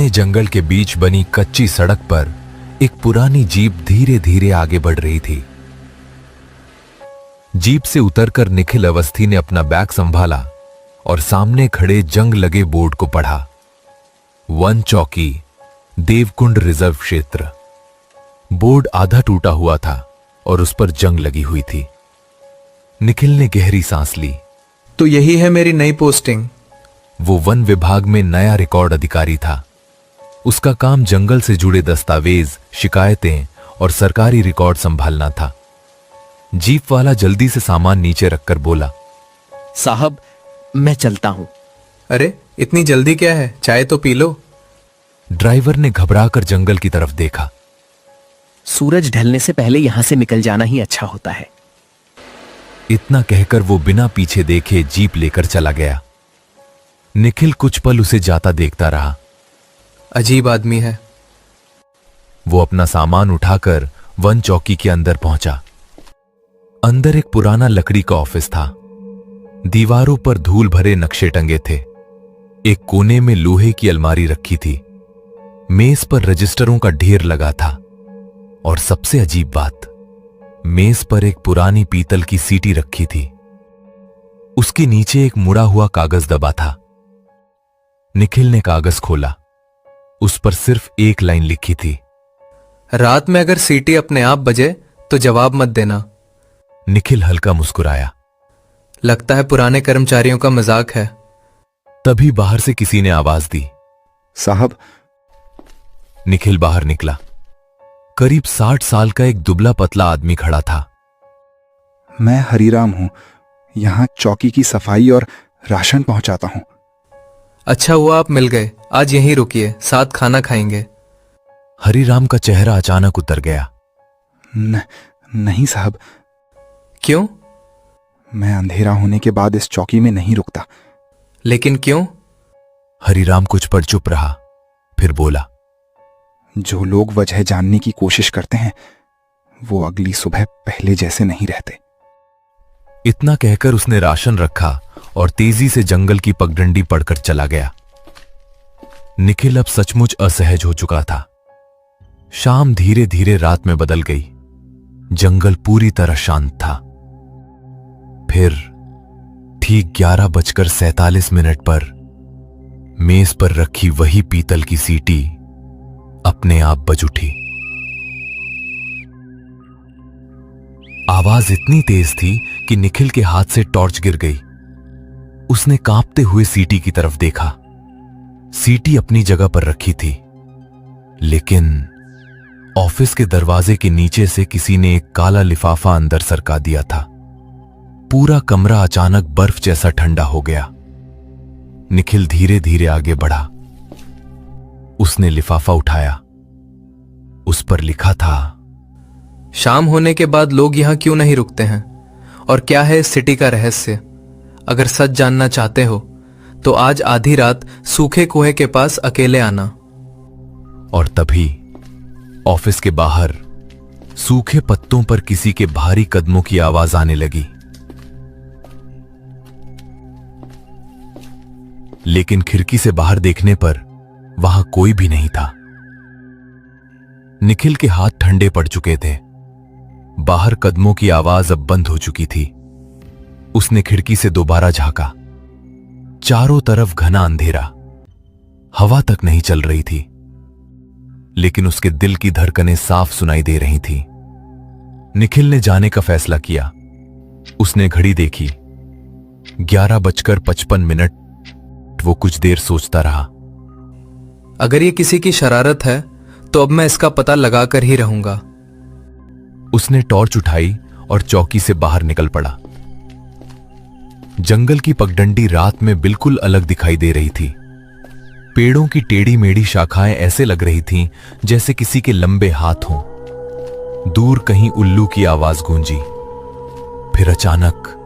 घने जंगल के बीच बनी कच्ची सड़क पर एक पुरानी जीप धीरे धीरे आगे बढ़ रही थी। जीप से उतरकर निखिल अवस्थी ने अपना बैग संभाला और सामने खड़े जंग लगे बोर्ड को पढ़ा। वन चौकी, देवकुंड रिजर्व क्षेत्र। बोर्ड आधा टूटा हुआ था और उस पर जंग लगी हुई थी। निखिल ने गहरी सांस ली। तो यही है मेरी नई पोस्टिंग। वो वन विभाग में नया रिकॉर्ड अधिकारी था। उसका काम जंगल से जुड़े दस्तावेज, शिकायतें और सरकारी रिकॉर्ड संभालना था। जीप वाला जल्दी से सामान नीचे रखकर बोला, साहब मैं चलता हूं। अरे इतनी जल्दी क्या है, चाय तो पी लो। ड्राइवर ने घबराकर जंगल की तरफ देखा। सूरज ढलने से पहले यहां से निकल जाना ही अच्छा होता है। इतना कहकर वो बिना पीछे देखे जीप लेकर चला गया। निखिल कुछ पल उसे जाता देखता रहा। अजीब आदमी है। वो अपना सामान उठाकर वन चौकी के अंदर पहुंचा। अंदर एक पुराना लकड़ी का ऑफिस था। दीवारों पर धूल भरे नक्शे टंगे थे। एक कोने में लोहे की अलमारी रखी थी। मेज पर रजिस्टरों का ढेर लगा था और सबसे अजीब बात, मेज पर एक पुरानी पीतल की सीटी रखी थी। उसके नीचे एक मुड़ा हुआ कागज दबा था। निखिल ने कागज खोला। उस पर सिर्फ एक लाइन लिखी थी, रात में अगर सीटी अपने आप बजे तो जवाब मत देना। निखिल हल्का मुस्कुराया। लगता है पुराने कर्मचारियों का मजाक है। तभी बाहर से किसी ने आवाज दी, साहब। निखिल बाहर निकला। करीब 60 साल का एक दुबला पतला आदमी खड़ा था। मैं हरिराम हूं, यहां चौकी की सफाई और राशन पहुंचाता हूं। अच्छा हुआ आप मिल गए। आज यहीं रुकिए, साथ खाना खाएंगे। हरिराम का चेहरा अचानक उतर गया। नहीं साहब। क्यों? मैं अंधेरा होने के बाद इस चौकी में नहीं रुकता। लेकिन क्यों? हरिराम कुछ पल चुप रहा, फिर बोला, जो लोग वजह जानने की कोशिश करते हैं वो अगली सुबह पहले जैसे नहीं रहते। इतना कहकर उसने राशन रखा और तेजी से जंगल की पगडंडी पड़कर चला गया। निखिल अब सचमुच असहज हो चुका था। शाम धीरे धीरे रात में बदल गई। जंगल पूरी तरह शांत था। फिर ठीक 11:47 पर मेज पर रखी वही पीतल की सीटी अपने आप बज उठी। आवाज इतनी तेज थी कि निखिल के हाथ से टॉर्च गिर गई। उसने कांपते हुए सीटी की तरफ देखा। सीटी अपनी जगह पर रखी थी, लेकिन ऑफिस के दरवाजे के नीचे से किसी ने एक काला लिफाफा अंदर सरका दिया था। पूरा कमरा अचानक बर्फ जैसा ठंडा हो गया। निखिल धीरे धीरे आगे बढ़ा। उसने लिफाफा उठाया। उस पर लिखा था, शाम होने के बाद लोग यहां क्यों नहीं रुकते हैं और क्या है इस सिटी का रहस्य? अगर सच जानना चाहते हो तो आज आधी रात सूखे कुएं के पास अकेले आना। और तभी ऑफिस के बाहर सूखे पत्तों पर किसी के भारी कदमों की आवाज आने लगी। लेकिन खिड़की से बाहर देखने पर वहां कोई भी नहीं था। निखिल के हाथ ठंडे पड़ चुके थे। बाहर कदमों की आवाज अब बंद हो चुकी थी। उसने खिड़की से दोबारा झांका। चारों तरफ घना अंधेरा। हवा तक नहीं चल रही थी, लेकिन उसके दिल की धड़कनें साफ सुनाई दे रही थीं। निखिल ने जाने का फैसला किया। उसने घड़ी देखी। 11:55। वो कुछ देर सोचता रहा। अगर ये किसी की शरारत है तो अब मैं इसका पता लगाकर ही रहूंगा। उसने टॉर्च उठाई और चौकी से बाहर निकल पड़ा। जंगल की पगडंडी रात में बिल्कुल अलग दिखाई दे रही थी। पेड़ों की टेढ़ी मेढ़ी शाखाएं ऐसे लग रही थीं जैसे किसी के लंबे हाथ हों। दूर कहीं उल्लू की आवाज गूंजी। फिर अचानक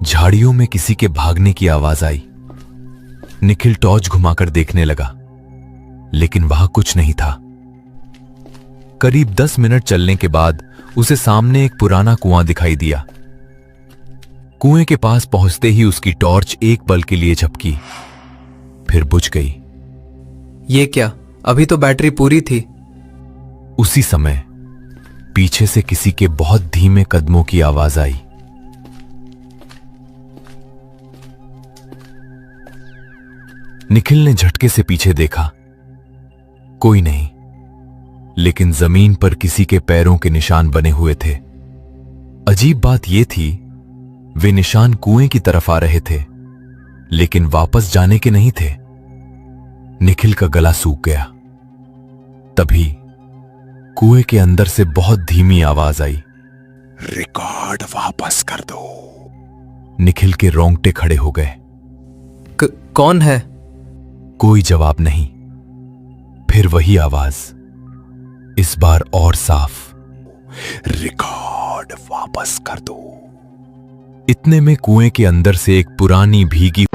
झाड़ियों में किसी के भागने की आवाज आई। निखिल टॉर्च घुमाकर देखने लगा, लेकिन वहां कुछ नहीं था। करीब 10 मिनट चलने के बाद उसे सामने एक पुराना कुआं दिखाई दिया। कुएं के पास पहुंचते ही उसकी टॉर्च एक पल के लिए झपकी, फिर बुझ गई। ये क्या, अभी तो बैटरी पूरी थी। उसी समय पीछे से किसी के बहुत धीमे कदमों की आवाज आई। निखिल ने झटके से पीछे देखा। कोई नहीं, लेकिन जमीन पर किसी के पैरों के निशान बने हुए थे। अजीब बात यह थी, वे निशान कुएं की तरफ आ रहे थे, लेकिन वापस जाने के नहीं थे। निखिल का गला सूख गया। तभी कुएं के अंदर से बहुत धीमी आवाज आई, रिकॉर्ड वापस कर दो। निखिल के रोंगटे खड़े हो गए। कौन है? कोई जवाब नहीं। फिर वही आवाज, इस बार और साफ, रिकॉर्ड वापस कर दो। इतने में कुएं के अंदर से एक पुरानी भीगी